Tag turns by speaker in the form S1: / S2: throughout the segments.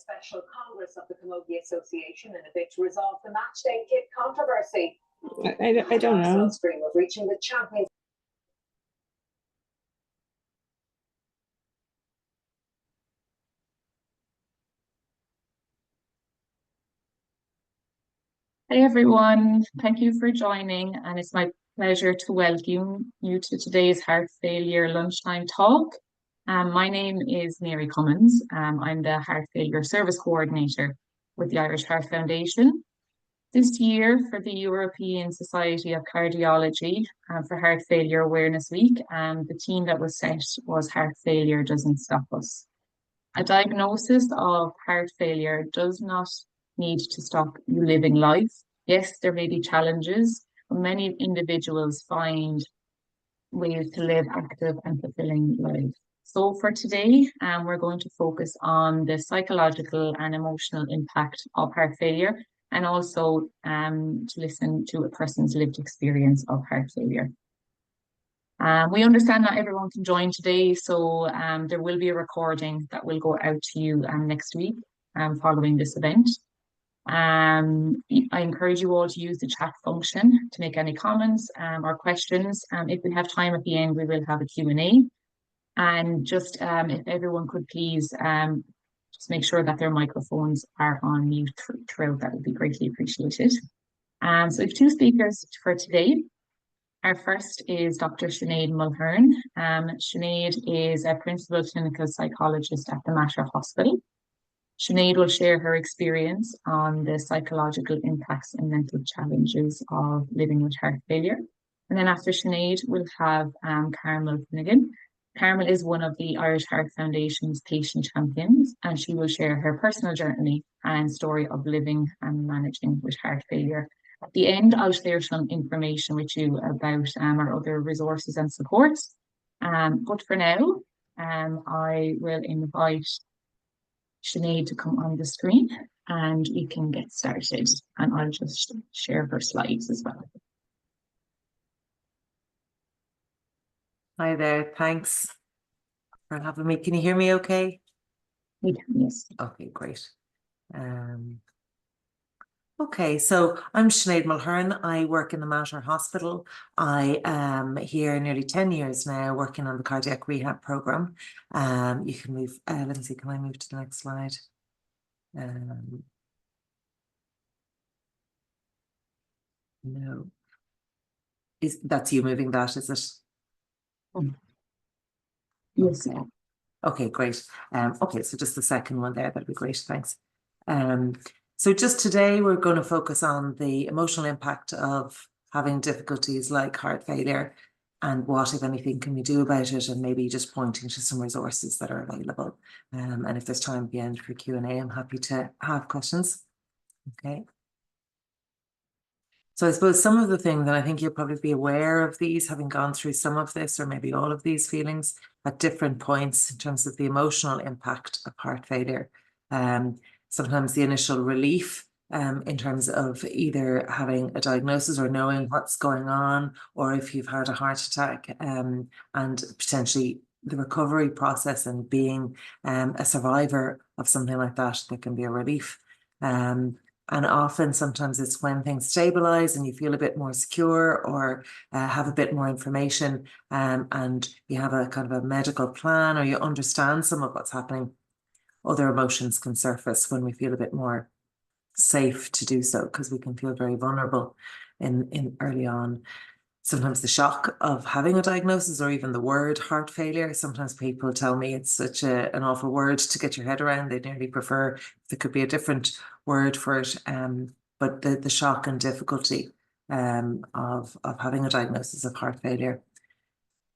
S1: special Congress of the Camogie Association in a bid to resolve the matchday kit controversy.
S2: I don't know.
S1: Stream of reaching the champions.
S3: Hey everyone, thank you for joining, and it's my pleasure to welcome you to today's Heart Failure Lunchtime Talk. My name is Mary Cummins. I'm the Heart Failure Service Coordinator with the Irish Heart Foundation. This year, for the European Society of Cardiology for Heart Failure Awareness Week, the theme that was set was Heart Failure Doesn't Stop Us. A diagnosis of heart failure does not need to stop you living life. Yes, there may be challenges, but many individuals find ways to live active and fulfilling lives. So for today, we're going to focus on the psychological and emotional impact of heart failure, and also to listen to a person's lived experience of heart failure. We understand not everyone can join today, so there will be a recording that will go out to you next week following this event. I encourage you all to use the chat function to make any comments or questions. If we have time at the end, we will have a Q&A. And just if everyone could please just make sure that their microphones are on mute throughout, that would be greatly appreciated. So we have two speakers for today. Our first is Dr. Sinead Mulhern. Sinead is a principal clinical psychologist at the Mater Hospital. Sinead will share her experience on the psychological impacts and mental challenges of living with heart failure. And then after Sinead, we'll have Carmel Finnegan. Carmel is one of the Irish Heart Foundation's patient champions, and she will share her personal journey and story of living and managing with heart failure. At the end, I'll share some information with you about our other resources and supports. But for now, I will invite Sinead to come on the screen and we can get started. And I'll just share her slides as well.
S4: Hi there, thanks for having me. Can you hear me okay?
S3: We can, yes.
S4: Okay, great. Okay, so I'm Sinead Mulhern. I work in the Mater Hospital. I am here nearly 10 years now working on the cardiac rehab program. You can move, let me see, can I move to the next slide? No. That's you moving that, is it?
S3: Yes.
S4: Okay, great. Okay, so just the second one there, that'd be great, thanks. So just today, we're going to focus on the emotional impact of having difficulties like heart failure and what, if anything, can we do about it, and maybe just pointing to some resources that are available. And if there's time at the end for Q&A, I'm happy to have questions. Okay. So I suppose some of the things, and I think you'll probably be aware of these, having gone through some of this or maybe all of these feelings at different points in terms of the emotional impact of heart failure. Sometimes the initial relief in terms of either having a diagnosis or knowing what's going on, or if you've had a heart attack, and potentially the recovery process and being a survivor of something like that, that can be a relief. And often, sometimes it's when things stabilize and you feel a bit more secure, or have a bit more information, and you have a kind of a medical plan, or you understand some of what's happening. Other emotions can surface when we feel a bit more safe to do so, because we can feel very vulnerable in early on. Sometimes the shock of having a diagnosis, or even the word heart failure. Sometimes people tell me it's such an awful word to get your head around. They nearly prefer if there could be a different word for it. But the shock and difficulty of having a diagnosis of heart failure.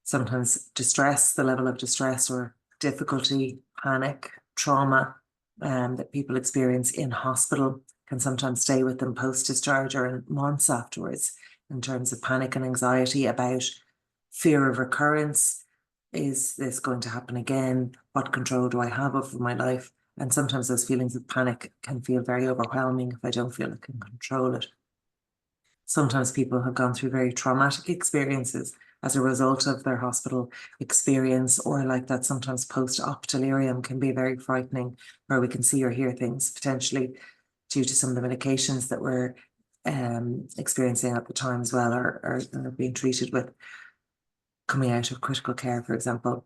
S4: Sometimes distress, the level of distress or difficulty, panic, trauma that people experience in hospital can sometimes stay with them post-discharge or in months afterwards, in terms of panic and anxiety about fear of recurrence. Is this going to happen again? What control do I have over my life? And sometimes those feelings of panic can feel very overwhelming if I don't feel I can control it. Sometimes people have gone through very traumatic experiences as a result of their hospital experience, or like that sometimes post-op delirium can be very frightening, where we can see or hear things potentially due to some of the medications that we're experiencing at the time as well, or being treated with coming out of critical care, for example.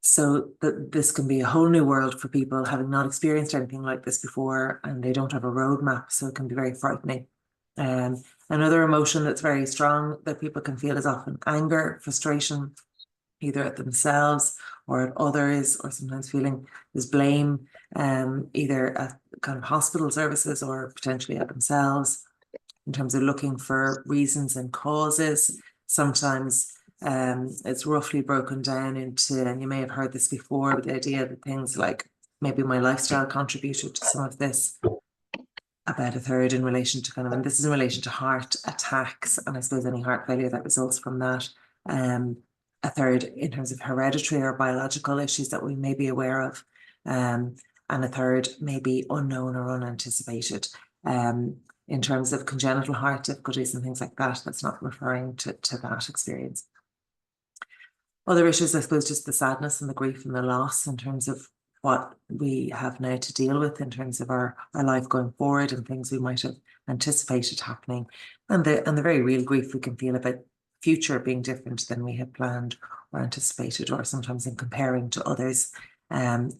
S4: So this can be a whole new world for people having not experienced anything like this before, and they don't have a roadmap, so it can be very frightening. Another emotion that's very strong that people can feel is often anger, frustration, either at themselves or at others, or sometimes feeling is blame, either at kind of hospital services or potentially at themselves, in terms of looking for reasons and causes. Sometimes it's roughly broken down into, and you may have heard this before, but the idea that things like maybe my lifestyle contributed to some of this, about a third in relation to and this is in relation to heart attacks, and I suppose any heart failure that results from that. A third in terms of hereditary or biological issues that we may be aware of, and a third may be unknown or unanticipated. In terms of congenital heart difficulties and things like that, that's not referring to that experience. Other issues, I suppose, just the sadness and the grief and the loss in terms of what we have now to deal with in terms of our life going forward, and things we might have anticipated happening, and the very real grief we can feel about future being different than we had planned or anticipated, or sometimes in comparing to others,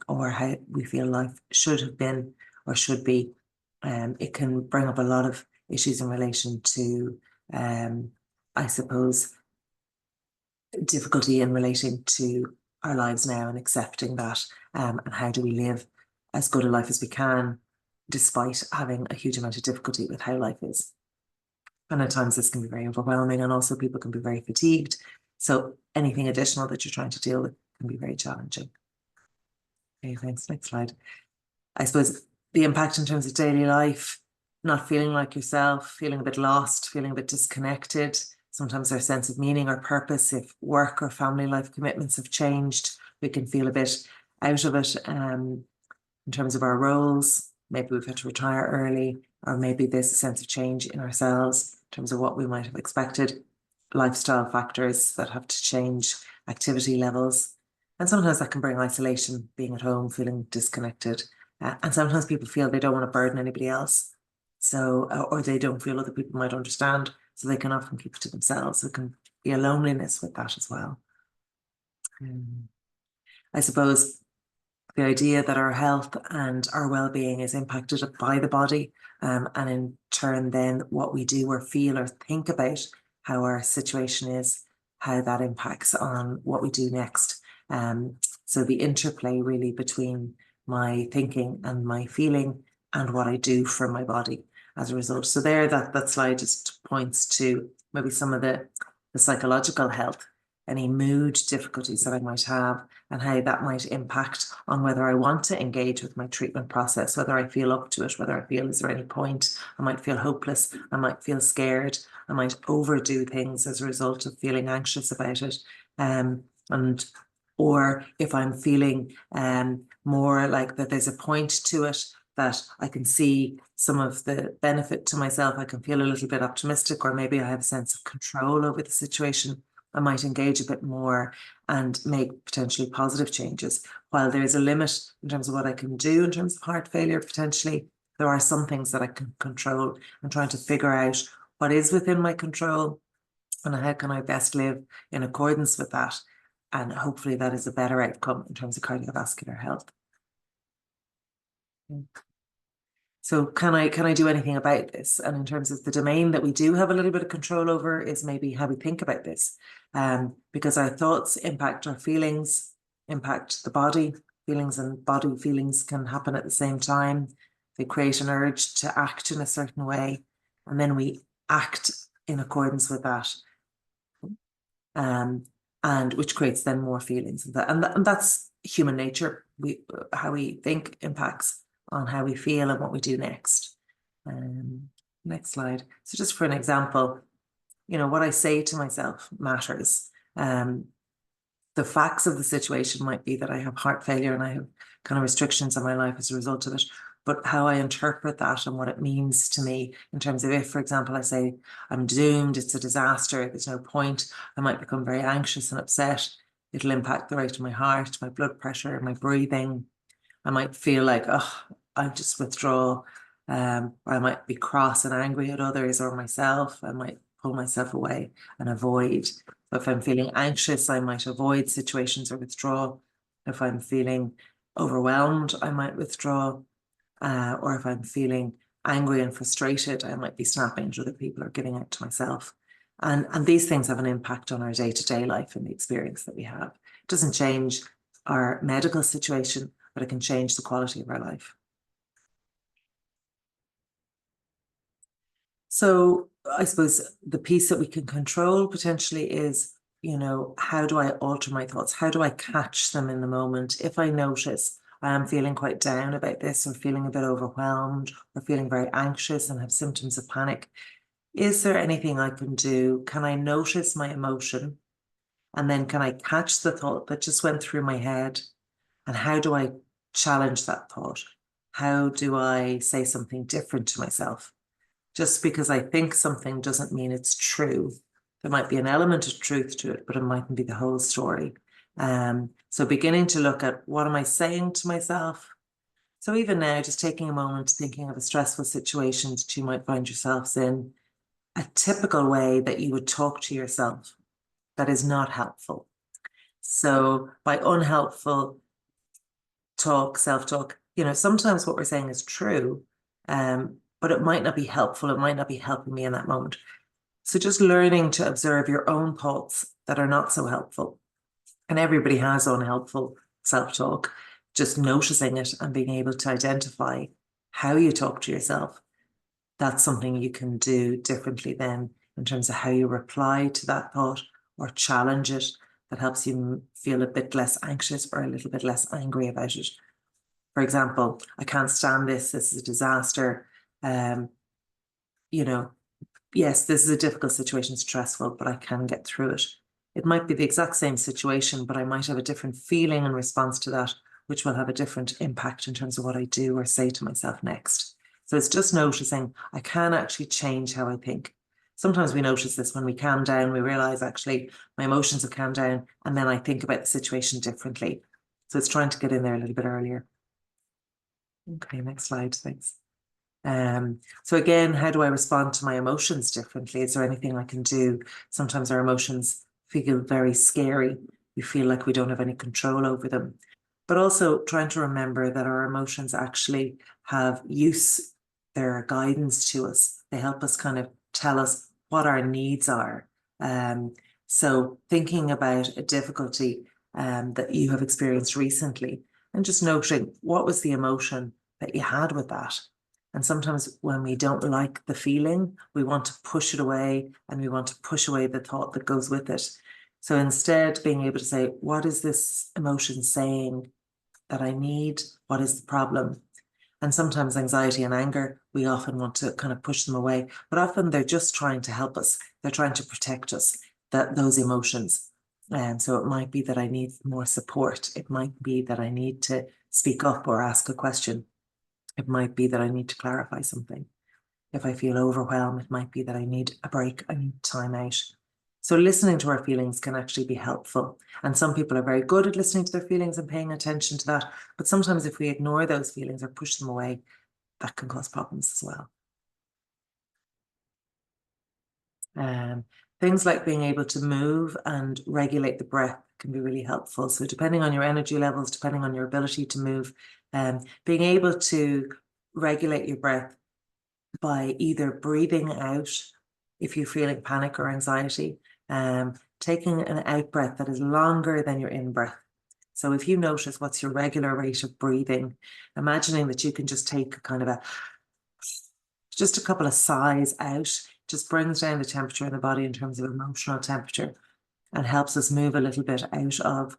S4: or how we feel life should have been or should be. It can bring up a lot of issues in relation to, I suppose, difficulty in relating to our lives now and accepting that, and how do we live as good a life as we can despite having a huge amount of difficulty with how life is. And at times this can be very overwhelming, and also people can be very fatigued, so anything additional that you're trying to deal with can be very challenging. Okay, thanks. Next slide. I suppose the impact in terms of daily life, not feeling like yourself, feeling a bit lost, feeling a bit disconnected. Sometimes our sense of meaning or purpose, if work or family life commitments have changed, we can feel a bit out of it in terms of our roles. Maybe we've had to retire early, or maybe there's a sense of change in ourselves in terms of what we might have expected. Lifestyle factors that have to change, activity levels. And sometimes that can bring isolation, being at home, feeling disconnected. And sometimes people feel they don't want to burden anybody else. So, or they don't feel other people might understand. So they can often keep it to themselves. There can be a loneliness with that as well. I suppose the idea that our health and our well-being is impacted by the body, and in turn then what we do or feel or think about how our situation is, how that impacts on what we do next. So the interplay really between my thinking and my feeling and what I do for my body as a result. So there, that slide just points to maybe some of the psychological health, any mood difficulties that I might have, and how that might impact on whether I want to engage with my treatment process, whether I feel up to it, whether I feel is there any point. I might feel hopeless, I might feel scared, I might overdo things as a result of feeling anxious about it. Or if I'm feeling more like that there's a point to it, that I can see some of the benefit to myself, I can feel a little bit optimistic, or maybe I have a sense of control over the situation, I might engage a bit more and make potentially positive changes. While there is a limit in terms of what I can do in terms of heart failure, potentially, there are some things that I can control, and trying to figure out what is within my control and how can I best live in accordance with that. And hopefully that is a better outcome in terms of cardiovascular health. So can I do anything about this? And in terms of the domain that we do have a little bit of control over is maybe how we think about this. Because our thoughts impact our feelings, impact the body. Feelings and body feelings can happen at the same time. They create an urge to act in a certain way, and then we act in accordance with that. And which creates then more feelings. And that's human nature. How we think impacts on how we feel and what we do next. Next slide. So just for an example, what I say to myself matters. The facts of the situation might be that I have heart failure and I have kind of restrictions on my life as a result of it. but how I interpret that and what it means to me in terms of if, for example, I say I'm doomed, it's a disaster, there's no point, I might become very anxious and upset. It'll impact the rate of my heart, my blood pressure, my breathing. I might feel like, oh, I just withdraw. Or I might be cross and angry at others or myself. I might pull myself away and avoid. If I'm feeling anxious, I might avoid situations or withdraw. If I'm feeling overwhelmed, I might withdraw. Or if I'm feeling angry and frustrated, I might be snapping at other people or giving out to myself. And these things have an impact on our day-to-day life and the experience that we have. It doesn't change our medical situation, but it can change the quality of our life. So I suppose the piece that we can control potentially is, you know, how do I alter my thoughts? How do I catch them in the moment? If I notice I am feeling quite down about this or feeling a bit overwhelmed or feeling very anxious and have symptoms of panic, is there anything I can do? Can I notice my emotion? And then can I catch the thought that just went through my head? And how do I challenge that thought? How do I say something different to myself? Just because I think something doesn't mean it's true. There might be an element of truth to it, but it mightn't be the whole story. So beginning to look at what am I saying to myself? So even now, just taking a moment, thinking of a stressful situation that you might find yourselves in, a typical way that you would talk to yourself that is not helpful. So by unhelpful talk, self-talk, you know, sometimes what we're saying is true, but it might not be helpful. It might not be helping me in that moment. So just learning to observe your own thoughts that are not so helpful. And everybody has unhelpful self-talk, just noticing it and being able to identify how you talk to yourself. That's something you can do differently then in terms of how you reply to that thought or challenge it. That helps you feel a bit less anxious or a little bit less angry about it. For example, I can't stand this. This is a disaster. You know, yes, this is a difficult situation, stressful, but I can get through it. It might be the exact same situation, but I might have a different feeling in response to that, which will have a different impact in terms of what I do or say to myself next. So it's just noticing I can actually change how I think. Sometimes we notice this when we calm down, we realize actually my emotions have calmed down, and then I think about the situation differently. So it's trying to get in there a little bit earlier. Okay, next slide, thanks. So again, how do I respond to my emotions differently? Is there anything I can do? Sometimes our emotions feel very scary. We feel like we don't have any control over them. But also trying to remember that our emotions actually have use, they're guidance to us. They help us kind of tell us what our needs are. So thinking about a difficulty that you have experienced recently and just noting what was the emotion that you had with that. And sometimes when we don't like the feeling, we want to push it away and we want to push away the thought that goes with it. So instead, being able to say, what is this emotion saying that I need? What is the problem? And sometimes anxiety and anger, we often want to kind of push them away, but often they're just trying to help us. They're trying to protect us, those emotions. And so it might be that I need more support. It might be that I need to speak up or ask a question. It might be that I need to clarify something. If I feel overwhelmed, it might be that I need a break, I need time out. So listening to our feelings can actually be helpful. And some people are very good at listening to their feelings and paying attention to that. But sometimes if we ignore those feelings or push them away, that can cause problems as well. Things like being able to move and regulate the breath can be really helpful. So depending on your energy levels, depending on your ability to move, being able to regulate your breath by either breathing out if you're feeling panic or anxiety, taking an out breath that is longer than your in breath. So if you notice what's your regular rate of breathing, imagining that you can just take kind of just a couple of sighs out, just brings down the temperature in the body in terms of emotional temperature and helps us move a little bit out of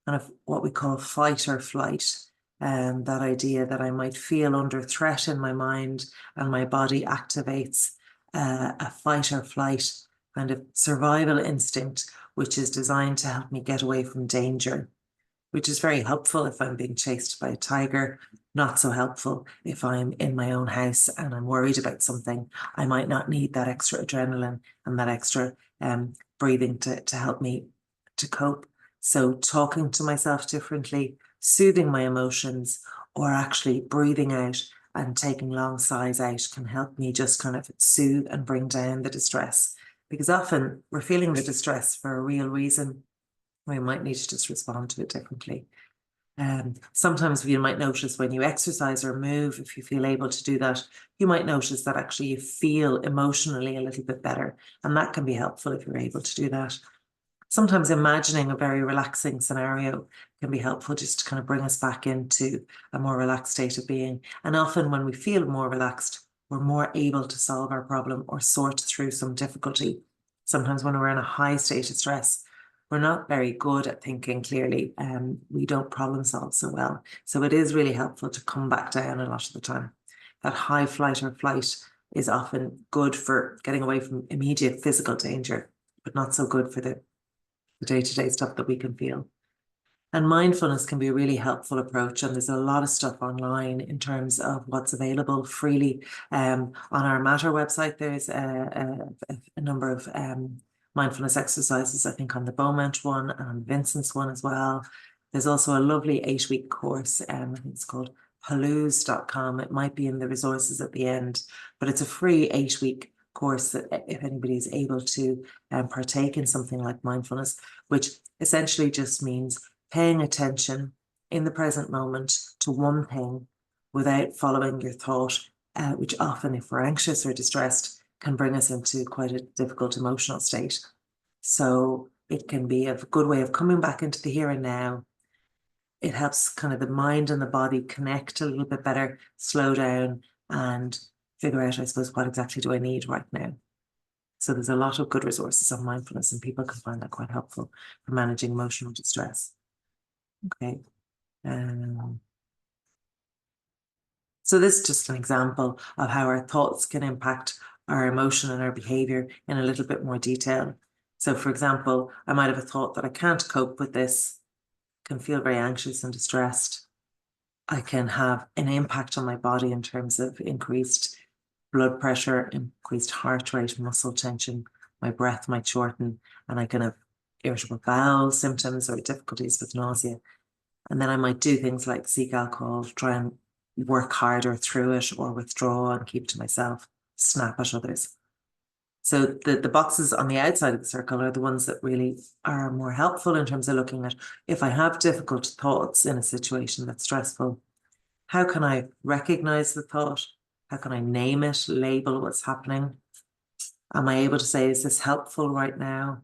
S4: kind of what we call fight or flight. That idea that I might feel under threat in my mind and my body activates a fight or flight kind of survival instinct, which is designed to help me get away from danger, which is very helpful if I'm being chased by a tiger. not so helpful if I'm in my own house and I'm worried about something. I might not need that extra adrenaline and that extra breathing to help me to cope. So talking to myself differently, soothing my emotions, or actually breathing out and taking long sighs out can help me just kind of soothe and bring down the distress. Because often we're feeling the distress for a real reason. We might need to just respond to it differently. Sometimes you might notice when you exercise or move, if you feel able to do that, you might notice that actually you feel emotionally a little bit better. And that can be helpful if you're able to do that. Sometimes imagining a very relaxing scenario can be helpful just to kind of bring us back into a more relaxed state of being. And often when we feel more relaxed, we're more able to solve our problem or sort through some difficulty. Sometimes when we're in a high state of stress, we're not very good at thinking clearly. We don't problem solve so well. So it is really helpful to come back down a lot of the time. That high flight or flight is often good for getting away from immediate physical danger, but not so good for the day-to-day stuff that we can feel. And mindfulness can be a really helpful approach. And there's a lot of stuff online in terms of what's available freely. On our Matter website, there's a number of mindfulness exercises, I think on the Beaumont one and on Vincent's one as well. There's also a lovely 8-week course, I think it's called halloos.com. It might be in the resources at the end, but it's a free 8-week course that if anybody is able to partake in something like mindfulness, which essentially just means paying attention in the present moment to one thing without following your thought, which often, if we're anxious or distressed, can bring us into quite a difficult emotional state. So it can be a good way of coming back into the here and now. It helps kind of the mind and the body connect a little bit better, slow down and figure out, I suppose, what exactly do I need right now. So there's a lot of good resources on mindfulness and people can find that quite helpful for managing emotional distress. Okay. So this is just an example of how our thoughts can impact our emotion and our behavior in a little bit more detail. So for example, I might have a thought that I can't cope with this, can feel very anxious and distressed. I can have an impact on my body in terms of increased blood pressure, increased heart rate, muscle tension, my breath might shorten, and I can have irritable bowel symptoms or difficulties with nausea. And then I might do things like seek alcohol, try and work harder through it, or withdraw and keep to myself, snap at others. So the boxes on the outside of the circle are the ones that really are more helpful in terms of looking at, if I have difficult thoughts in a situation that's stressful, how can I recognize the thought? How can I name it, label what's happening? Am I able to say, is this helpful right now?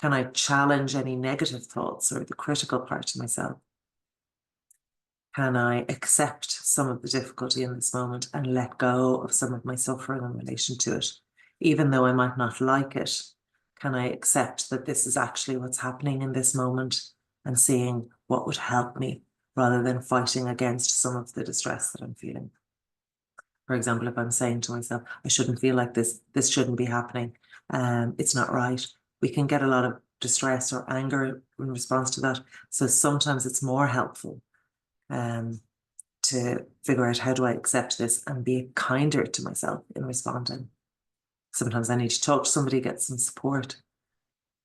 S4: Can I challenge any negative thoughts or the critical part of myself? Can I accept some of the difficulty in this moment and let go of some of my suffering in relation to it? Even though I might not like it, can I accept that this is actually what's happening in this moment and seeing what would help me rather than fighting against some of the distress that I'm feeling? For example, if I'm saying to myself, I shouldn't feel like this shouldn't be happening, it's not right, we can get a lot of distress or anger in response to that. So sometimes it's more helpful to figure out, how do I accept this and be kinder to myself in responding. Sometimes I need to talk to somebody, get some support.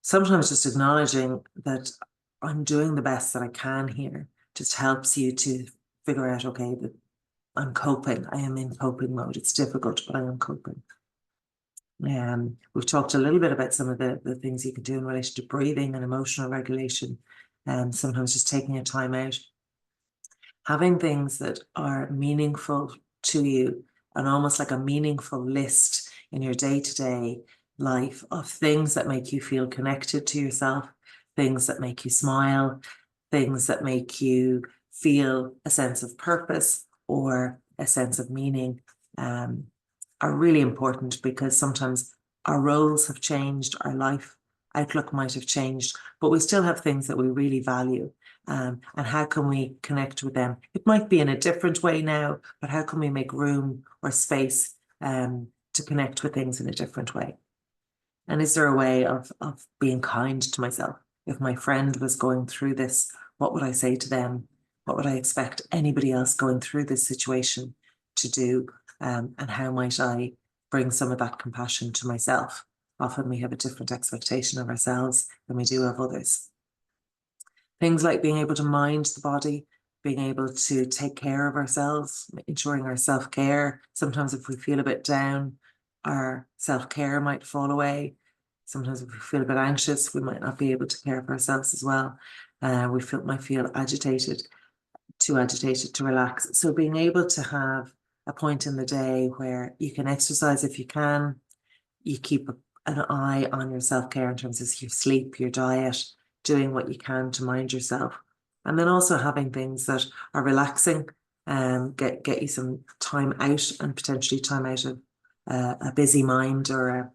S4: Sometimes just acknowledging that I'm doing the best that I can here just helps you to figure out, okay, that I'm coping. I am in coping mode. It's difficult, but I am coping. We've talked a little bit about some of the things you can do in relation to breathing and emotional regulation, and sometimes just taking a time out. Having things that are meaningful to you and almost like a meaningful list in your day-to-day life of things that make you feel connected to yourself, things that make you smile, things that make you feel a sense of purpose or a sense of meaning, are really important, because sometimes our roles have changed, our life outlook might have changed, but we still have things that we really value. And how can we connect with them? It might be in a different way now, but how can we make room or space to connect with things in a different way? And is there a way of being kind to myself? If my friend was going through this, what would I say to them? What would I expect anybody else going through this situation to do? And how might I bring some of that compassion to myself? Often we have a different expectation of ourselves than we do of others. Things like being able to mind the body, being able to take care of ourselves, ensuring our self-care. Sometimes if we feel a bit down, our self-care might fall away. Sometimes if we feel a bit anxious, we might not be able to care for ourselves as well. Might feel agitated, too agitated to relax. So being able to have a point in the day where you can exercise if you can, you keep an eye on your self-care in terms of your sleep, your diet, doing what you can to mind yourself. And then also having things that are relaxing, get you some time out, and potentially time out of a busy mind or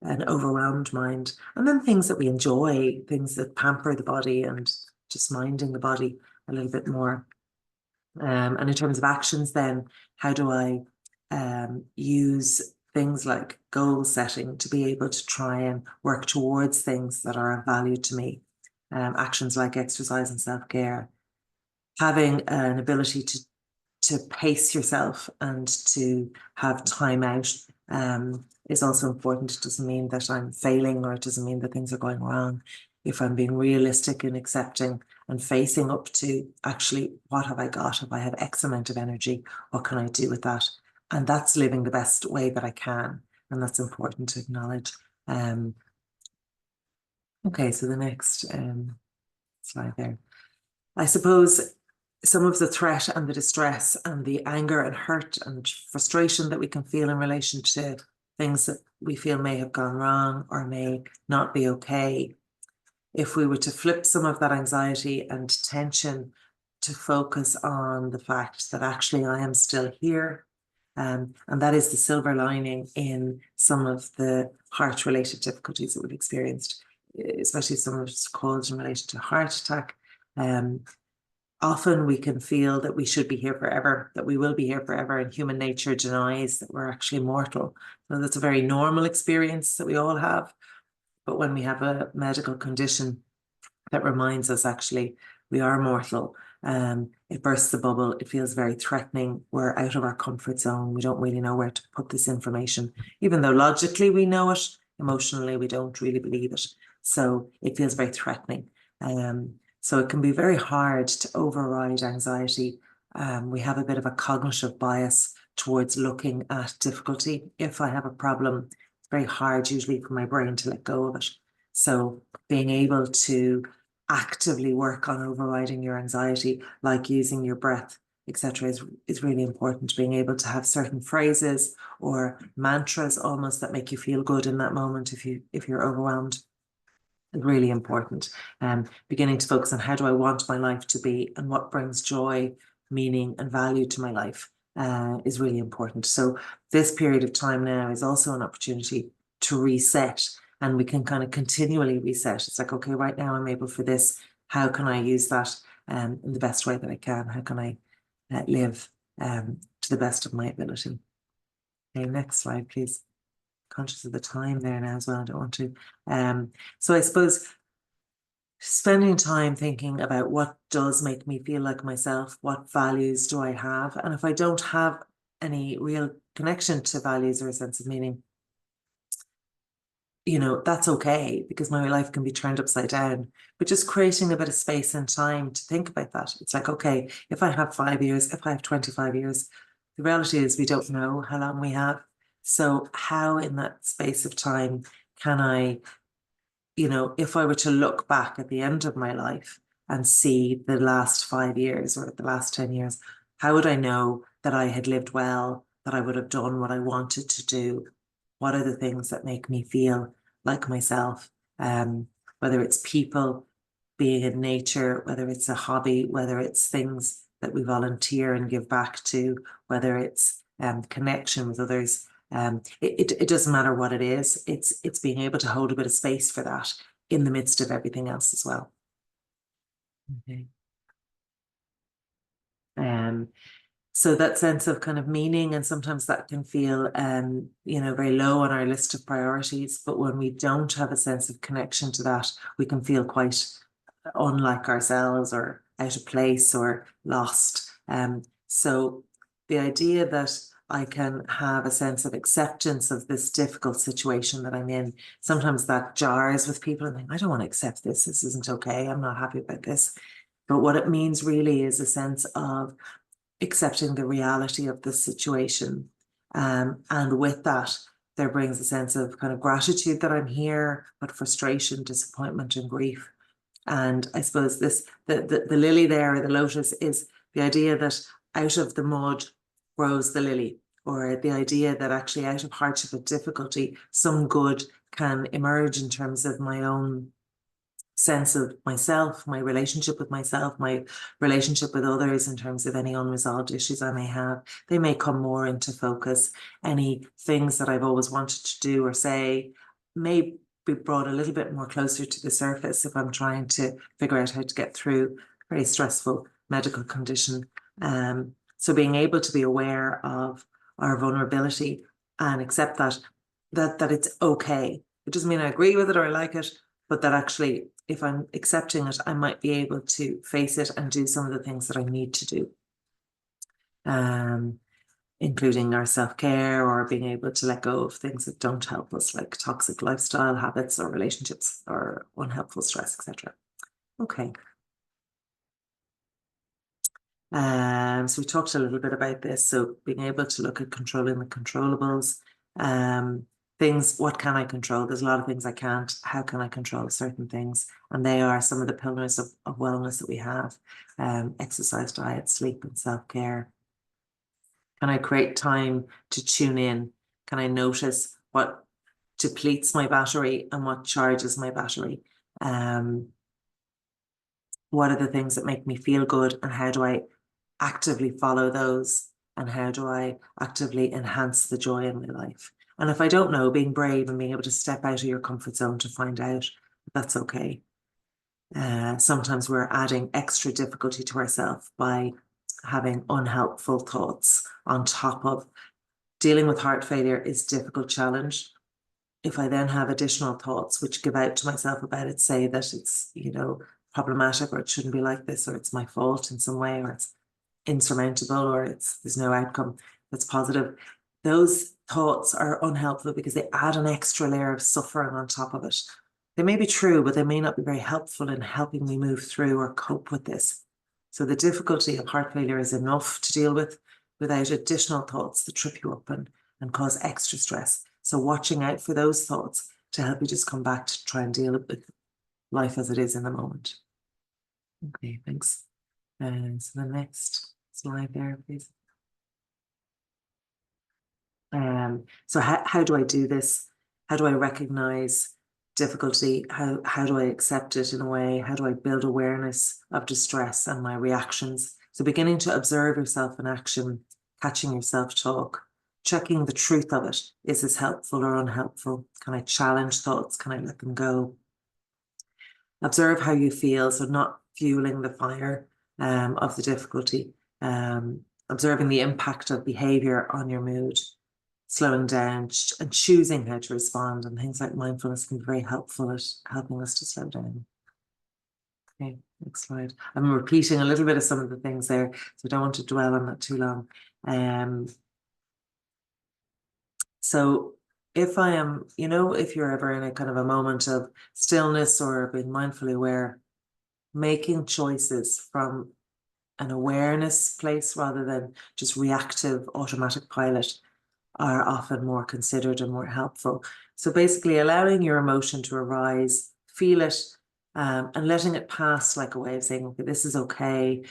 S4: an overwhelmed mind. And then things that we enjoy, things that pamper the body and just minding the body a little bit more. And in terms of actions, then how do I use things like goal setting to be able to try and work towards things that are of value to me? Actions like exercise and self-care, having an ability to pace yourself and to have time out is also important. It doesn't mean that I'm failing, or it doesn't mean that things are going wrong. If I'm being realistic and accepting and facing up to, actually, what have I got? If I have X amount of energy, what can I do with that? And that's living the best way that I can. And that's important to acknowledge. Okay, so the next slide there. I suppose some of the threat and the distress and the anger and hurt and frustration that we can feel in relation to things that we feel may have gone wrong or may not be okay. If we were to flip some of that anxiety and tension to focus on the fact that actually I am still here, and that is the silver lining in some of the heart-related difficulties that we've experienced, especially some of it's caused in relation to heart attack. Often we can feel that we should be here forever, that we will be here forever, and human nature denies that we're actually mortal. So that's a very normal experience that we all have. But when we have a medical condition that reminds us actually we are mortal, it bursts the bubble, it feels very threatening, we're out of our comfort zone, we don't really know where to put this information. Even though logically we know it, emotionally we don't really believe it. So it feels very threatening. So it can be very hard to override anxiety. We have a bit of a cognitive bias towards looking at difficulty. If I have a problem, it's very hard usually for my brain to let go of it. So being able to actively work on overriding your anxiety, like using your breath, etc., is really important. Being able to have certain phrases or mantras almost that make you feel good in that moment if you're overwhelmed. Really important. Beginning to focus on how do I want my life to be and what brings joy, meaning and value to my life is really important. So this period of time now is also an opportunity to reset, and we can kind of continually reset. It's like, okay, right now I'm able for this. How can I use that in the best way that I can? How can I live to the best of my ability? Okay, next slide, please. Conscious of the time there now as well. I don't want to. So I suppose spending time thinking about what does make me feel like myself, what values do I have? And if I don't have any real connection to values or a sense of meaning, that's okay, because my life can be turned upside down. But just creating a bit of space and time to think about that. It's like, okay, if I have 5 years, if I have 25 years, the reality is we don't know how long we have. So how in that space of time can I, if I were to look back at the end of my life and see the last 5 years or the last 10 years, how would I know that I had lived well, that I would have done what I wanted to do? What are the things that make me feel like myself? Whether it's people, being in nature, whether it's a hobby, whether it's things that we volunteer and give back to, whether it's connection with others. It doesn't matter what it is. It's being able to hold a bit of space for that in the midst of everything else as well. Okay. So that sense of kind of meaning, and sometimes that can feel, very low on our list of priorities. But when we don't have a sense of connection to that, we can feel quite unlike ourselves or out of place or lost. So the idea that I can have a sense of acceptance of this difficult situation that I'm in, sometimes that jars with people and think, I don't want to accept this. This isn't okay. I'm not happy about this. But what it means really is a sense of accepting the reality of the situation. And with that, there brings a sense of kind of gratitude that I'm here, but frustration, disappointment, and grief. And I suppose this, the lily there, or the lotus, is the idea that out of the mud grows the lily, or the idea that actually out of hardship and difficulty, some good can emerge in terms of my own sense of myself, my relationship with myself, my relationship with others, in terms of any unresolved issues I may have. They may come more into focus. Any things that I've always wanted to do or say may be brought a little bit more closer to the surface if I'm trying to figure out how to get through a very stressful medical condition. So being able to be aware of our vulnerability and accept that it's okay. It doesn't mean I agree with it or I like it, but that actually, if I'm accepting it, I might be able to face it and do some of the things that I need to do. Including our self-care, or being able to let go of things that don't help us, like toxic lifestyle habits or relationships or unhelpful stress, etc. Okay. So we talked a little bit about this. So being able to look at controlling the controllables, things, what can I control? There's a lot of things I can't. How can I control certain things? And they are some of the pillars of wellness that we have: exercise, diet, sleep, and self-care. Can I create time to tune in? Can I notice what depletes my battery and what charges my battery? What are the things that make me feel good, and how do I actively follow those? And how do I actively enhance the joy in my life? And if I don't know, being brave and being able to step out of your comfort zone to find out, that's okay. Sometimes we're adding extra difficulty to ourselves by having unhelpful thoughts on top of dealing with heart failure is a difficult challenge. If I then have additional thoughts which give out to myself about it, say that it's, problematic, or it shouldn't be like this, or it's my fault in some way, or it's insurmountable, or there's no outcome that's positive. Those thoughts are unhelpful because they add an extra layer of suffering on top of it. They may be true, but they may not be very helpful in helping me move through or cope with this. So the difficulty of heart failure is enough to deal with without additional thoughts that trip you up and cause extra stress. So watching out for those thoughts to help you just come back to try and deal with life as it is in the moment. Okay, thanks. So the next slide there, please. So how do I do this? How do I recognize difficulty? How do I accept it in a way? How do I build awareness of distress and my reactions? So beginning to observe yourself in action, catching yourself talk, checking the truth of it. Is this helpful or unhelpful? Can I challenge thoughts? Can I let them go? Observe how you feel, so not fueling the fire of the difficulty. Observing the impact of behavior on your mood, slowing down and choosing how to respond, and things like mindfulness can be very helpful at helping us to slow down. Okay, next slide. I'm repeating a little bit of some of the things there, so I don't want to dwell on that too long. So if I am, if you're ever in a kind of a moment of stillness or being mindfully aware, making choices from an awareness place rather than just reactive automatic pilot are often more considered and more helpful. So basically allowing your emotion to arise, feel it, and letting it pass, like a way of saying, okay, this is okay,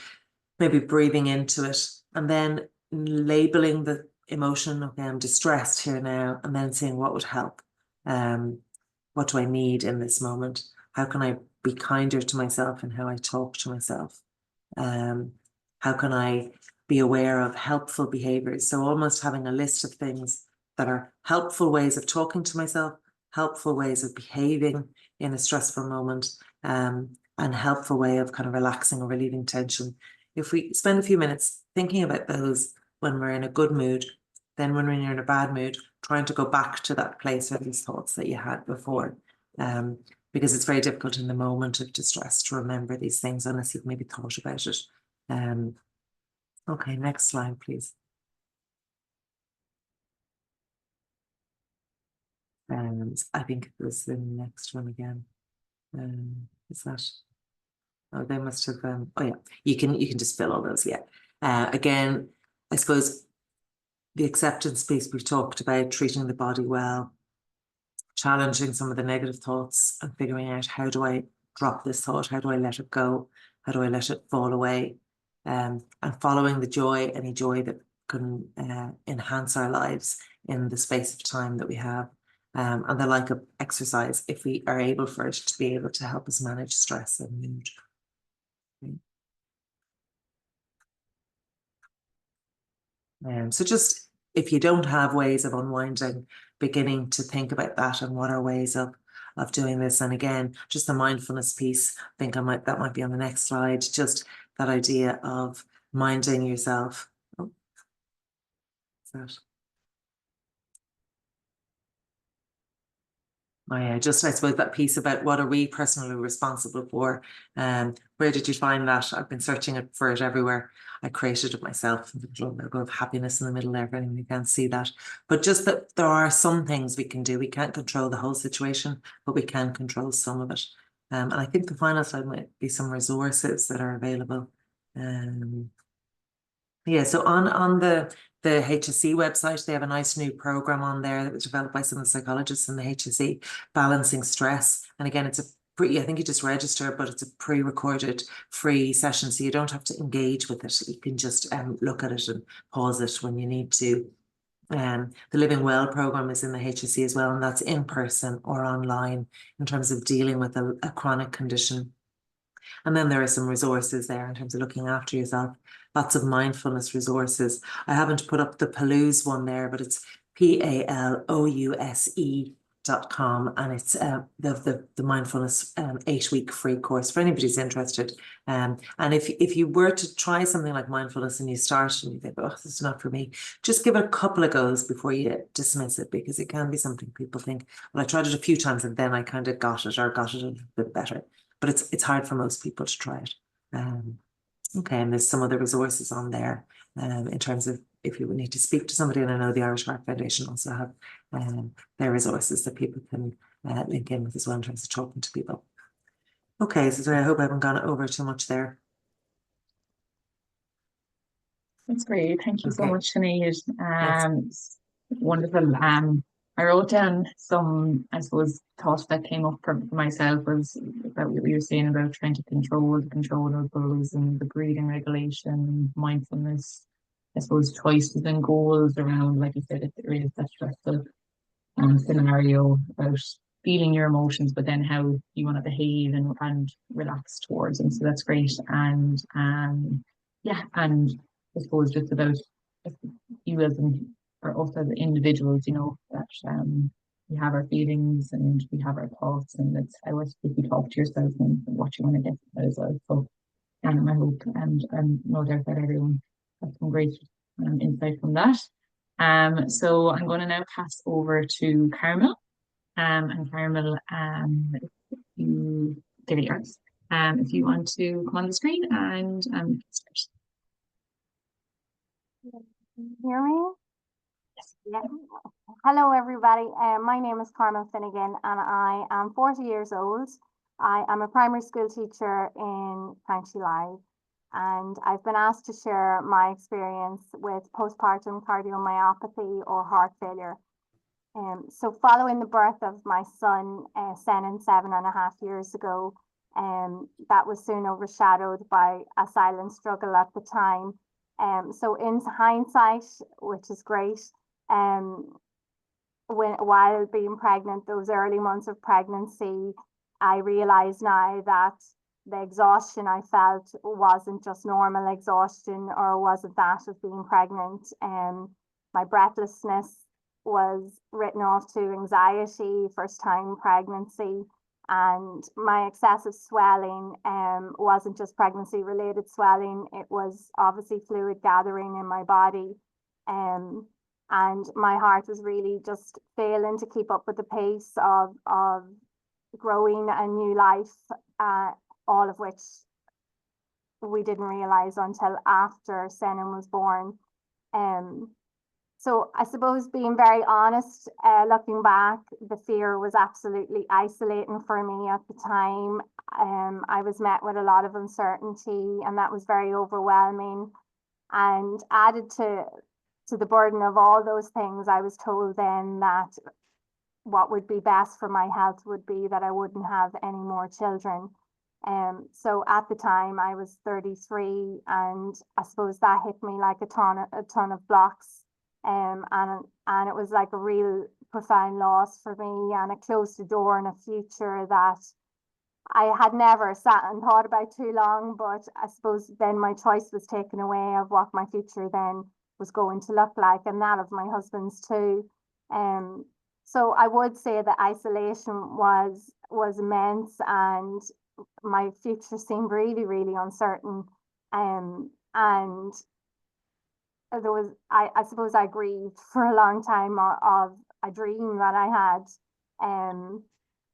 S4: maybe breathing into it, and then labeling the emotion, okay, I'm distressed here now, and then saying what would help. What do I need in this moment? How can I be kinder to myself in how I talk to myself? How can I be aware of helpful behaviors? So almost having a list of things that are helpful ways of talking to myself, helpful ways of behaving in a stressful moment, and helpful way of kind of relaxing or relieving tension. If we spend a few minutes thinking about those when we're in a good mood, then when we're in a bad mood, trying to go back to that place or these thoughts that you had before. because it's very difficult in the moment of distress to remember these things unless you've maybe thought about it. Okay, next slide, please. And I think it was the next one again. Is that? Oh, they must have. Oh yeah, you can just fill all those. Yeah. Again, I suppose the acceptance piece we've talked about, treating the body well, challenging some of the negative thoughts, and figuring out, how do I drop this thought? How do I let it go? How do I let it fall away? And following the joy, any joy that can enhance our lives in the space of time that we have. And the like of exercise, if we are able for it to be able to help us manage stress and mood. So just, if you don't have ways of unwinding, beginning to think about that and what are ways of doing this. And again, just the mindfulness piece, I think that might be on the next slide, just that idea of minding yourself. Oh, is that? Oh yeah, just I suppose that piece about what are we personally responsible for. Where did you find that? I've been searching for it everywhere. I created it myself. The little logo of happiness in the middle there, if anyone you can't see that. But just that there are some things we can do. We can't control the whole situation, but we can control some of it. And I think the final slide might be some resources that are available. Yeah, so on the HSE website, they have a nice new program on there that was developed by some of the psychologists in the HSE, balancing stress. And again, it's I think you just register, but it's a pre-recorded free session, so you don't have to engage with it. You can just look at it and pause it when you need to. The Living Well program is in the HSE as well, and that's in person or online in terms of dealing with a chronic condition. And then there are some resources there in terms of looking after yourself. Lots of mindfulness resources. I haven't put up the Palouse one there, but it's PALOUSE.com, and it's the mindfulness 8-week free course for anybody who's interested. And if you were to try something like mindfulness and you start and you think, oh, this is not for me, just give it a couple of goes before you dismiss it, because it can be something people think, well, I tried it a few times and then I kind of got it, or got it a little bit better. But it's hard for most people to try it. Okay, and there's some other resources on there in terms of if you would need to speak to somebody, and I know the Irish Heart Foundation also have their resources that people can link in with as well in terms of talking to people. Okay, so sorry, I hope I haven't gone over too much there.
S3: That's great. Thank you so
S4: Okay.
S3: much, Sinead. Wonderful. I wrote down some, I suppose, thoughts that came up for myself was about what you were saying about trying to control the controllables and the breathing regulation, mindfulness, I suppose choices and goals around, like you said, if there is that stressful scenario about feeling your emotions, but then how you want to behave and relax towards them. So that's great. And yeah, and I suppose just about you as or us as individuals, you know, that we have our feelings and we have our thoughts, and that's how you talk to yourself and what you want to get as well. So I hope and no doubt that everyone has some great insight from that. So I'm going to now pass over to Carmel. And Carmel, if you give it yours. If you want to come on the screen and start.
S5: Can you hear me? Yes. Yeah. Hello, everybody. My name is Carmel Finnegan, and I am 40 years old. I am a primary school teacher in County Louth, and I've been asked to share my experience with postpartum cardiomyopathy or heart failure. So following the birth of my son, Senan, 7.5 years ago, that was soon overshadowed by a silent struggle at the time. So in hindsight, which is great, while being pregnant, those early months of pregnancy, I realized now that the exhaustion I felt wasn't just normal exhaustion, or wasn't that of being pregnant. My breathlessness was written off to anxiety, first time pregnancy, and my excessive swelling wasn't just pregnancy related swelling, it was obviously fluid gathering in my body, and my heart was really just failing to keep up with the pace of growing a new life, all of which we didn't realize until after Senan was born. So I suppose being very honest, looking back, the fear was absolutely isolating for me at the time. I was met with a lot of uncertainty, and that was very overwhelming. And added to the burden of all those things, I was told then that what would be best for my health would be that I wouldn't have any more children. So at the time I was 33, and I suppose that hit me like a ton of blocks. And it was like a real profound loss for me, and it closed the door on a future that I had never sat and thought about too long, but I suppose then my choice was taken away of what my future then was going to look like, and that of my husband's too. So I would say that isolation was immense, and my future seemed really, really uncertain. And there was, I suppose I grieved for a long time of a dream that I had.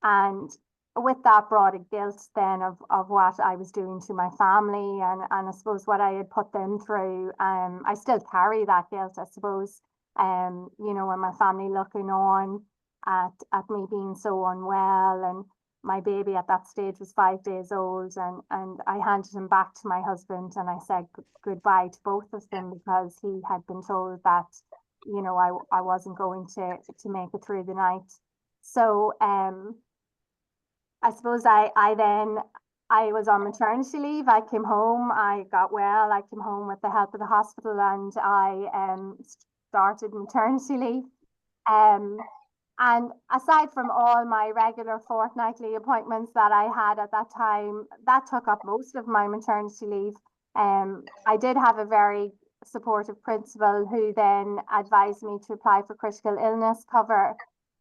S5: And with that brought a guilt then of what I was doing to my family, and I suppose what I had put them through. I still carry that guilt, I suppose. You know, when my family looking on at me being so unwell, and my baby at that stage was 5 days old, and I handed him back to my husband, and I said goodbye to both of them, because he had been told that, you know, I wasn't going to make it through the night. So I suppose I was on maternity leave. I came home, I got well, I came home with the help of the hospital, and I started maternity leave. And aside from all my regular fortnightly appointments that I had at that time, that took up most of my maternity leave. I did have a very supportive principal who then advised me to apply for critical illness cover.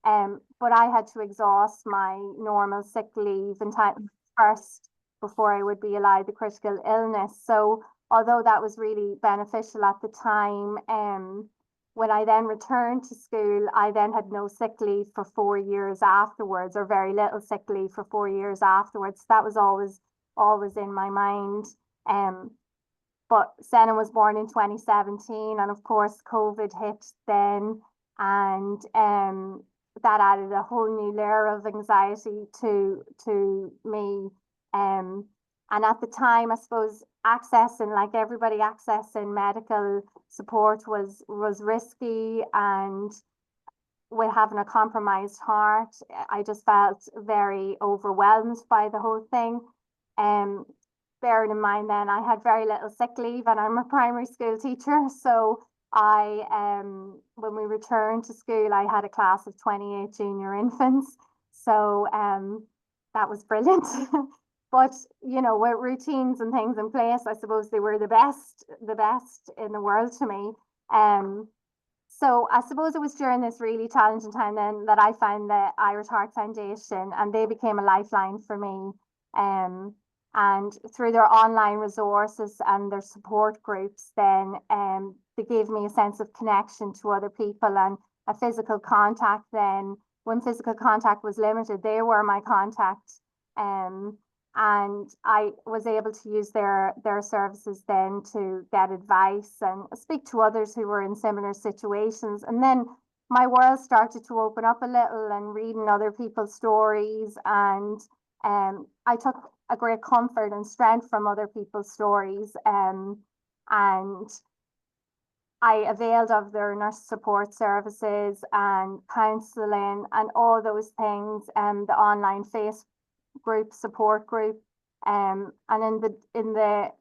S5: But I had to exhaust my normal sick leave in time first before I would be allowed the critical illness. So although that was really beneficial at the time, when I then returned to school, I then had no sick leave for 4 years afterwards, or very little sick leave for 4 years afterwards. That was always in my mind. But Senna was born in 2017, and of course COVID hit then, and that added a whole new layer of anxiety to me. And at the time, I suppose accessing, like everybody, accessing medical support was risky, and with having a compromised heart, I just felt very overwhelmed by the whole thing. Bearing in mind then I had very little sick leave, and I'm a primary school teacher, so when we returned to school, I had a class of 28 junior infants, so that was brilliant. But you know, with routines and things in place, I suppose they were the best in the world to me. So I suppose it was during this really challenging time then that I found the Irish Heart Foundation, and they became a lifeline for me. And through their online resources and their support groups, then they gave me a sense of connection to other people, and a physical contact. Then when physical contact was limited, they were my contact. And I was able to use their services then to get advice and speak to others who were in similar situations. And then my world started to open up a little, and reading other people's stories, and I took a great comfort and strength from other people's stories, and I availed of their nurse support services and counselling and all those things, and the online Facebook group, support group, and in the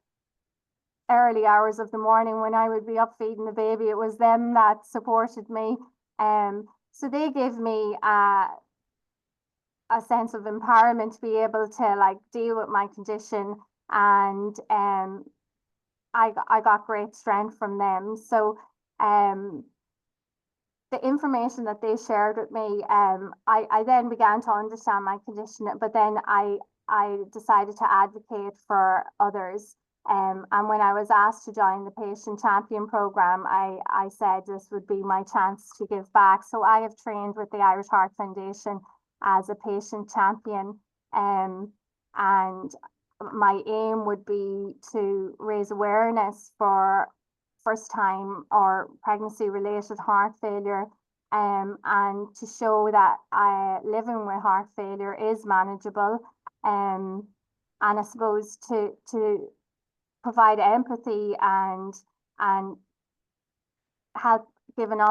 S5: early hours of the morning when I would be up feeding the baby, it was them that supported me. So they gave me a sense of empowerment to be able to like deal with my condition, and I got great strength from them. So the information that they shared with me, I then began to understand my condition, but then I decided to advocate for others. And when I was asked to join the Patient Champion program, I said this would be my chance to give back. So I have trained with the Irish Heart Foundation as a patient champion. And my aim would be to raise awareness for first time or pregnancy related heart failure, and to show that living with heart failure is manageable, and I suppose to provide empathy and help give an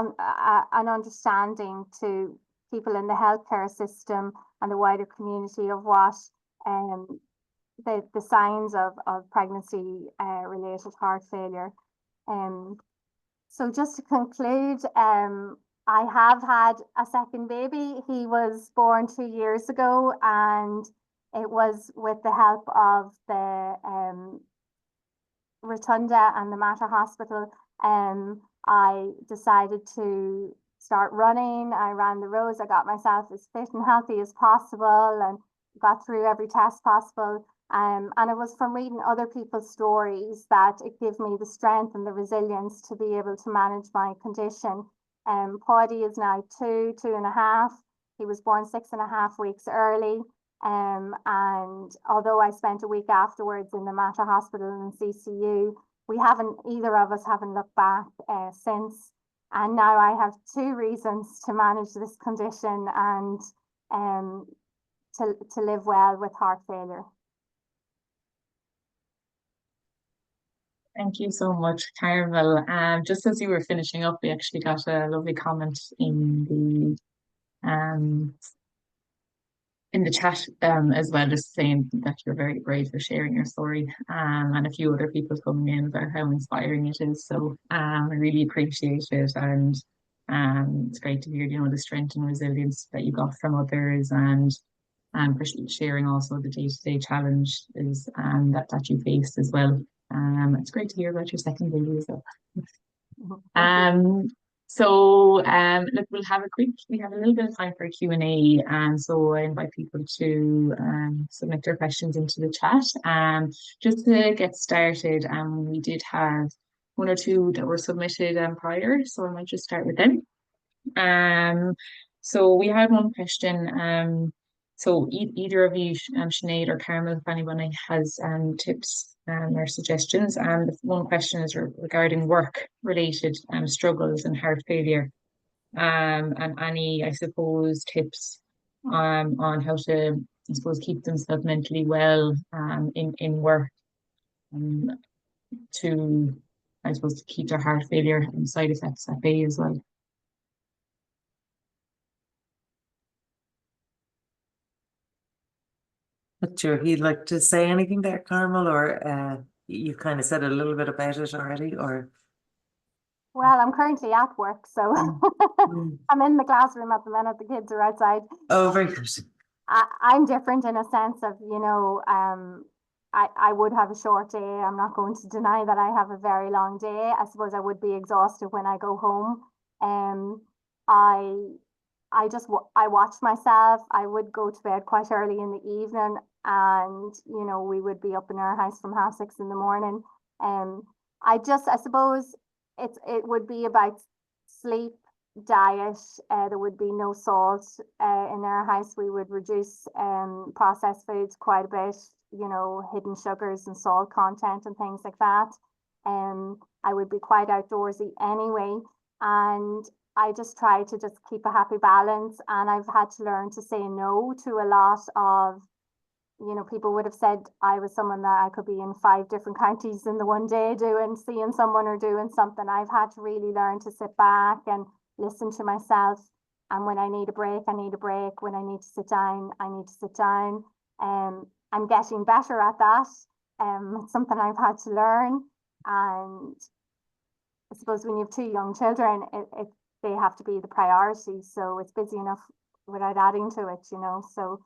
S5: understanding to people in the healthcare system and the wider community of what the signs of pregnancy related heart failure. So just to conclude, I have had a second baby. He was born 2 years ago, and it was with the help of the Rotunda and the Mater Hospital. I decided to start running. I ran the roads. I got myself as fit and healthy as possible and got through every test possible. And it was from reading other people's stories that it gave me the strength and the resilience to be able to manage my condition. Paddy is now 2.5. He was born 6.5 weeks early. And although I spent a week afterwards in the Mater Hospital in CCU, either of us haven't looked back since. And now I have 2 reasons to manage this condition and to live well with heart failure.
S3: Thank you so much, Carmel. Just as you were finishing up, we actually got a lovely comment in the chat as well, just saying that you're very brave for sharing your story, and a few other people coming in about how inspiring it is. So I really appreciate it, and it's great to hear, the strength and resilience that you got from others, and for sharing also the day-to-day challenges that you faced as well. It's great to hear about your second baby as well. So look, we have a little bit of time for Q&A, and so I invite people to submit their questions into the chat. Just to get started, we did have 1 or 2 that were submitted prior, so I might just start with them. So we had one question. So either of you, Sinead or Carmel, if anyone has tips or suggestions. The one question is regarding work-related struggles and heart failure. And any, I suppose, tips on how to, I suppose, keep themselves mentally well in work, to, I suppose, to keep their heart failure and side effects at bay as well.
S4: Not sure if you'd like to say anything there, Carmel, or you kind of said a little bit about it already, or?
S5: Well, I'm currently at work, so I'm in the classroom at the minute. The kids are outside.
S4: Oh, very good.
S5: I'm different in a sense of, I would have a short day. I'm not going to deny that I have a very long day. I suppose I would be exhausted when I go home. I watch myself. I would go to bed quite early in the evening, and we would be up in our house from 6:30 in the morning. I suppose it would be about sleep, diet. There would be no salt in our house. We would reduce processed foods quite a bit, hidden sugars and salt content and things like that. I would be quite outdoorsy anyway, and I just try to just keep a happy balance. And I've had to learn to say no to a lot of, people would have said I was someone that I could be in 5 different counties in the one day seeing someone or doing something. I've had to really learn to sit back and listen to myself. And when I need a break, I need a break. When I need to sit down, I need to sit down. I'm getting better at that. It's something I've had to learn. And I suppose when you have 2 young children, they have to be the priority. So it's busy enough without adding to it, So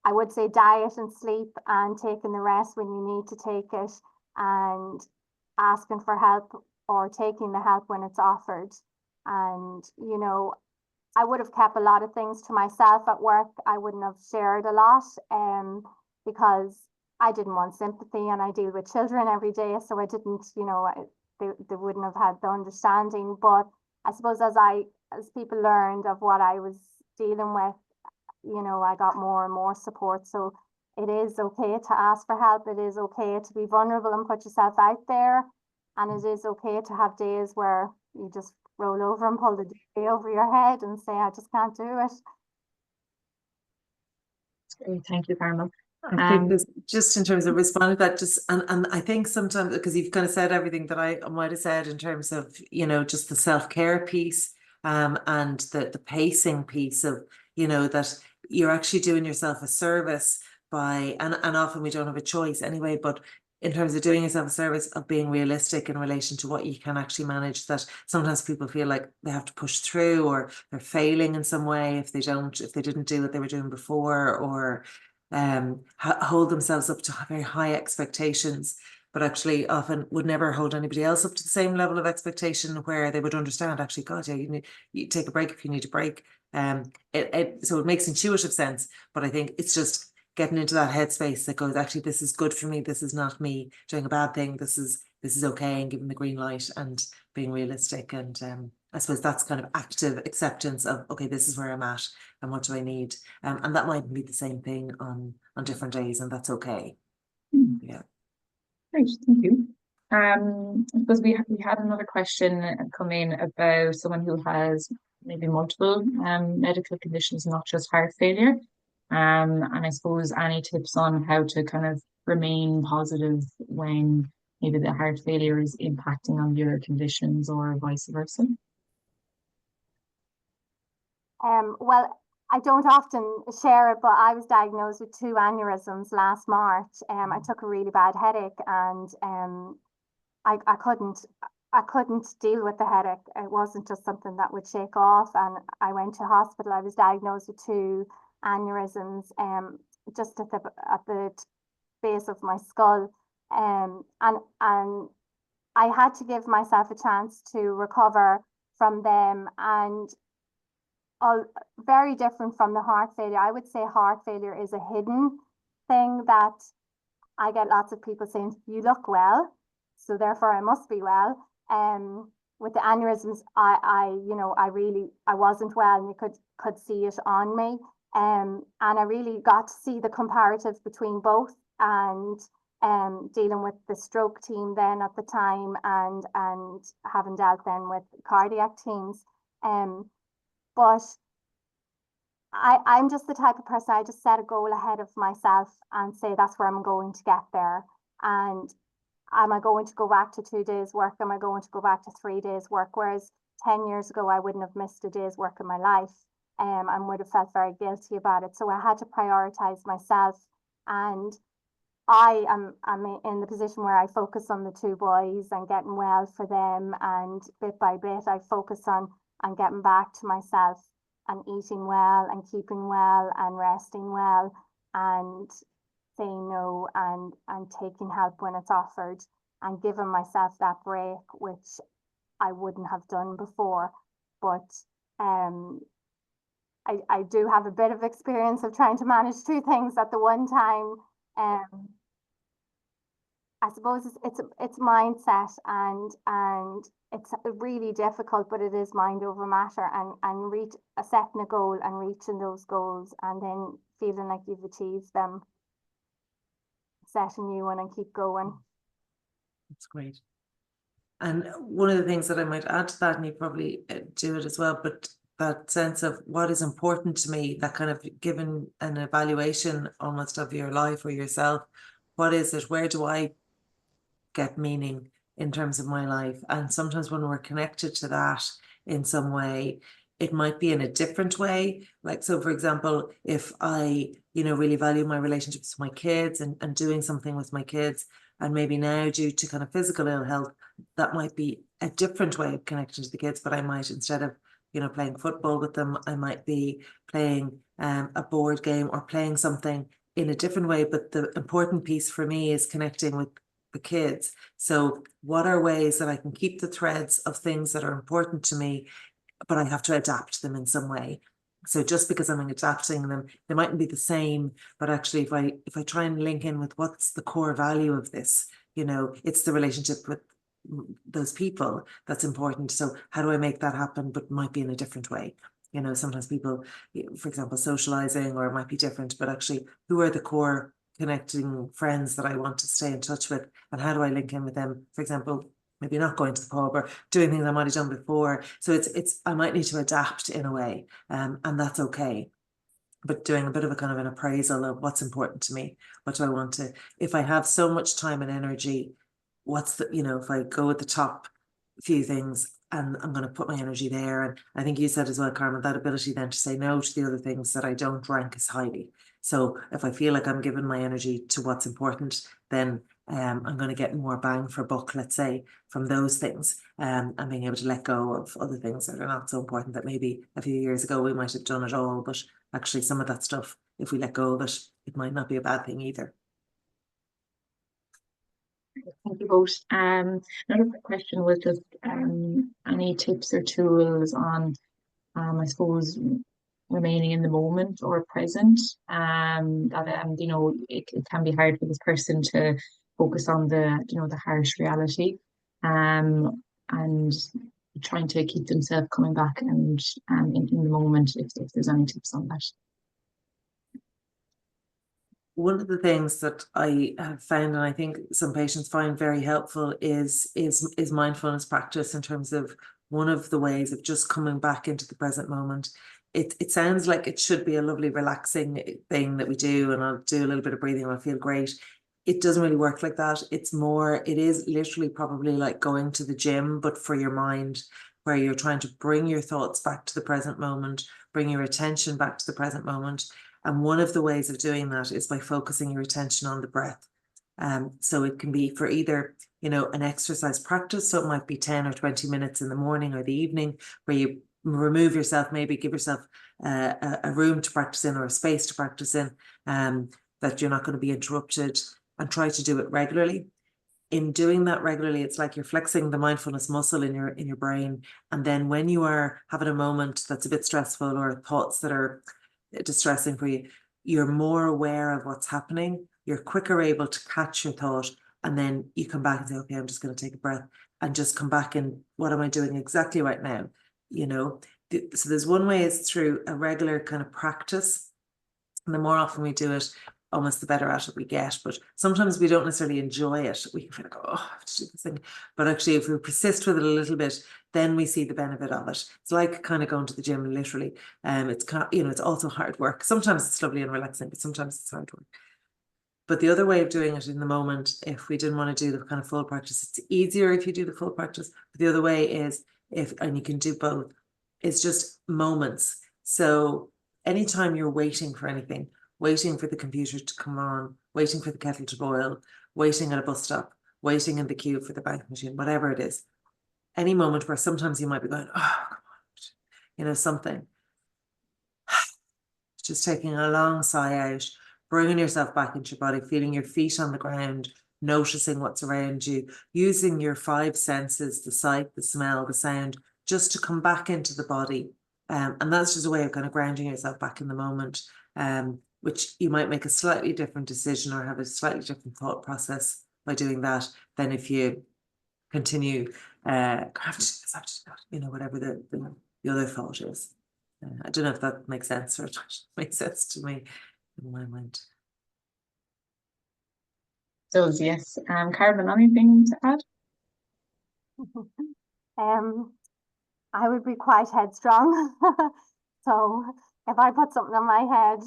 S5: I would say diet and sleep and taking the rest when you need to take it, and asking for help or taking the help when it's offered. And, I would have kept a lot of things to myself at work. I wouldn't have shared a lot because I didn't want sympathy, and I deal with children every day. So I didn't, they wouldn't have had the understanding. But I suppose as people learned of what I was dealing with, you know, I got more and more support. So it is okay to ask for help. It is okay to be vulnerable and put yourself out there. And it is okay to have days where you just roll over and pull the day over your head and say, I just can't do it.
S3: Great, thank you, Carmel.
S4: I think there's, just in terms of responding to that, just and I think sometimes, because you've kind of said everything that I might have said in terms of, you know, just the self-care piece, and the pacing piece of, you know, that you're actually doing yourself a service by, and often we don't have a choice anyway, but in terms of doing yourself a service of being realistic in relation to what you can actually manage, that sometimes people feel like they have to push through, or they're failing in some way if they didn't do what they were doing before, or hold themselves up to very high expectations, but actually often would never hold anybody else up to the same level of expectation, where they would understand, actually, God, yeah, you take a break if you need a break. So it makes intuitive sense, but I think it's just getting into that headspace that goes, actually, this is good for me. This is not me doing a bad thing. This is okay, and giving the green light and being realistic. And I suppose that's kind of active acceptance of, okay, this is where I'm at and what do I need? And that might be the same thing on different days, and that's okay. Yeah.
S3: Great, thank you. I suppose we had another question come in about someone who has maybe multiple medical conditions, not just heart failure. And I suppose any tips on how to kind of remain positive when maybe the heart failure is impacting on the other conditions, or vice versa?
S5: Well, I don't often share it, but I was diagnosed with 2 aneurysms last March. I took a really bad headache, and I couldn't deal with the headache. It wasn't just something that would shake off, and I went to hospital. I was diagnosed with 2 aneurysms, just at the base of my skull, and I had to give myself a chance to recover from them, and all very different from the heart failure. I would say heart failure is a hidden thing that I get lots of people saying, you look well, so therefore I must be well. With the aneurysms, I wasn't well, and you could see it on me. And I really got to see the comparative between both, and dealing with the stroke team then at the time, and having dealt then with cardiac teams. But I'm just the type of person, I just set a goal ahead of myself and say that's where I'm going to get there. And am I going to go back to 2 days work? Am I going to go back to 3 days work? Whereas 10 years ago, I wouldn't have missed a day's work in my life, and would have felt very guilty about it. So I had to prioritize myself, and I'm in the position where I focus on the 2 boys and getting well for them, and bit by bit I focus on getting back to myself and eating well and keeping well and resting well and saying no and taking help when it's offered, and giving myself that break, which I wouldn't have done before. But I do have a bit of experience of trying to manage 2 things at the one time. I suppose it's mindset, and it's really difficult, but it is mind over matter, and setting a goal and reaching those goals, and then feeling like you've achieved them, set a new one and keep going.
S4: That's great. And one of the things that I might add to that, and you probably do it as well, but that sense of what is important to me, that kind of given an evaluation almost of your life or yourself, what is it? Where do I get meaning in terms of my life? And sometimes when we're connected to that in some way, it might be in a different way. Like, so for example, if I, really value my relationships with my kids and doing something with my kids, and maybe now due to kind of physical ill health, that might be a different way of connecting to the kids, but I might, instead of, playing football with them, I might be playing a board game or playing something in a different way. But the important piece for me is connecting with the kids. So what are ways that I can keep the threads of things that are important to me, but I have to adapt them in some way? So just because I'm adapting them, they mightn't be the same, but actually if I try and link in with what's the core value of this, it's the relationship with those people that's important. So how do I make that happen, but might be in a different way? You know, sometimes people, for example, socializing, or it might be different, but actually, who are the core connecting friends that I want to stay in touch with, and how do I link in with them? For example, maybe not going to the pub or doing things I might have done before. So it's I might need to adapt in a way, and that's okay. But doing a bit of a kind of an appraisal of what's important to me, what do I want to, if I have so much time and energy, what's the, you know, if I go at the top few things and I'm going to put my energy there. And I think you said as well, Carmen, that ability then to say no to the other things that I don't rank as highly. So if I feel like I'm giving my energy to what's important, then I'm going to get more bang for buck, let's say, from those things, and being able to let go of other things that are not so important, that maybe a few years ago we might have done it all, but actually some of that stuff, if we let go of it, it might not be a bad thing either.
S3: Thank you both. Another quick question was just any tips or tools on, I suppose, remaining in the moment or present. That you know, it can be hard for this person to focus on the, you know, the harsh reality, and trying to keep themselves coming back and in the moment. If there's any tips on that.
S4: One of the things that I have found, and I think some patients find very helpful, is mindfulness practice, in terms of one of the ways of just coming back into the present moment. It sounds like it should be a lovely relaxing thing that we do, and I'll do a little bit of breathing and I'll feel great. It doesn't really work like that. It's more, it is literally probably like going to the gym, but for your mind, where you're trying to bring your thoughts back to the present moment, bring your attention back to the present moment. And one of the ways of doing that is by focusing your attention on the breath. So it can be for either, you know, an exercise practice. So it might be 10 or 20 minutes in the morning or the evening, where you remove yourself, maybe give yourself a room to practice in, or a space to practice in, that you're not going to be interrupted, and try to do it regularly. In doing that regularly, it's like you're flexing the mindfulness muscle in your brain. And then when you are having a moment that's a bit stressful, or thoughts that are distressing for you, you're more aware of what's happening. You're quicker able to catch your thought, and then you come back and say, okay, I'm just going to take a breath and just come back in. What am I doing exactly right now? You know, so there's one way is through a regular kind of practice. And the more often we do it, almost the better at it we get. But sometimes we don't necessarily enjoy it. We can feel like, oh, I have to do this thing. But actually, if we persist with it a little bit, then we see the benefit of it. It's like kind of going to the gym, literally. It's kind of, you know, it's also hard work. Sometimes it's lovely and relaxing, but sometimes it's hard work. But the other way of doing it in the moment, if we didn't want to do the kind of full practice, it's easier if you do the full practice. But the other way is, and you can do both, it's just moments. So anytime you're waiting for anything, waiting for the computer to come on, waiting for the kettle to boil, waiting at a bus stop, waiting in the queue for the bank machine, whatever it is, any moment where sometimes you might be going, oh, come on, you know, something. Just taking a long sigh out, bringing yourself back into your body, feeling your feet on the ground, noticing what's around you, using your 5 senses, the sight, the smell, the sound, just to come back into the body. And that's just a way of kind of grounding yourself back in the moment, which you might make a slightly different decision or have a slightly different thought process by doing that than if you continue, I have to do this, I have to do that, you know, whatever the other thought is. I don't know if that makes sense, or it makes sense to me in my mind.
S3: So yes, Carmen, anything to add?
S5: I would be quite headstrong. So if I put something in my head,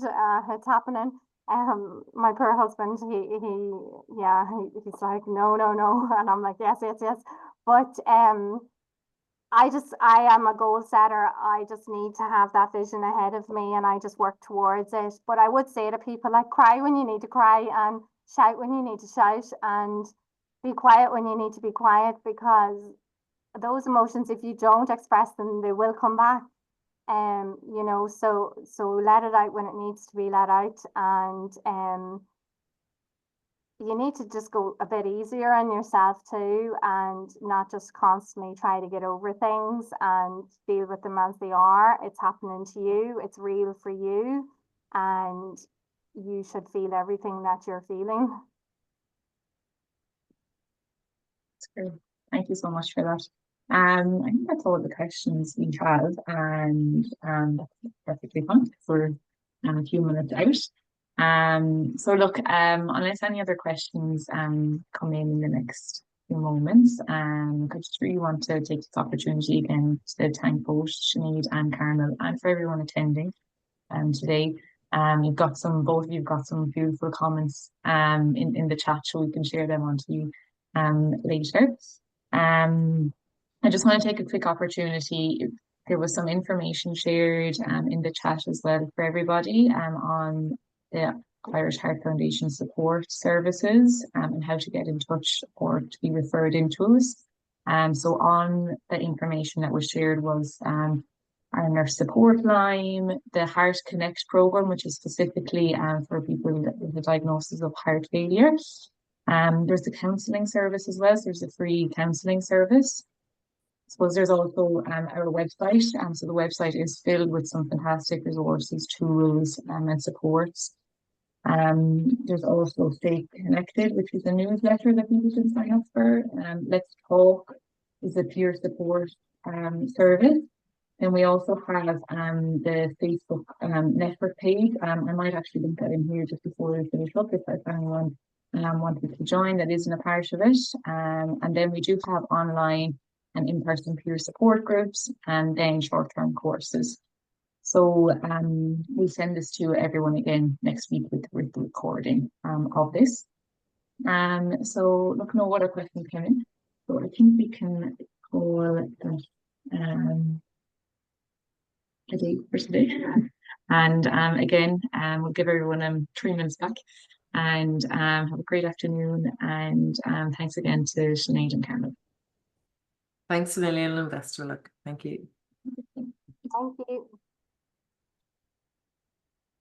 S5: it's happening. My poor husband, he's like, no, no, no. And I'm like, yes, yes, yes. But I am a goal setter. I just need to have that vision ahead of me, and I just work towards it. But I would say to people, like, cry when you need to cry, and shout when you need to shout, and be quiet when you need to be quiet, because those emotions, if you don't express them, they will come back. You know, so let it out when it needs to be let out, and you need to just go a bit easier on yourself too, and not just constantly try to get over things and deal with them as they are. It's happening to you, it's real for you, and you should feel everything that you're feeling.
S3: That's great. Thank you so much for that. I think that's all the questions we have, and that's perfectly fine for a few minutes out. So look, unless any other questions come in the next few moments, I just really want to take this opportunity again to thank both Sinead and Carmel and for everyone attending today. Both of you've got some beautiful comments in the chat, so we can share them on to you later. I just want to take a quick opportunity. There was some information shared in the chat as well for everybody on the Irish Heart Foundation support services and how to get in touch or to be referred into us. So on the information that was shared was our nurse support line, the Heart Connect program, which is specifically for people with a diagnosis of heart failure. There's the counselling service as well. So there's a free counselling service. I suppose there's also our website. So the website is filled with some fantastic resources, tools, and supports. There's also Stay Connected, which is a newsletter that people can sign up for. Let's Talk is a peer support service. And we also have the Facebook network page. I might actually link that in here just before we finish up if anyone wanted to join that isn't a part of it. And then we do have online and in-person peer support groups and then short-term courses. So we'll send this to everyone again next week with the recording of this. So look, no other questions came in. So I think we can call that a date for today. And again, we'll give everyone 3 minutes back and have a great afternoon. And thanks again to Sinead and Carmel.
S4: Thanks a million and best of luck. Thank you.
S5: Thank you.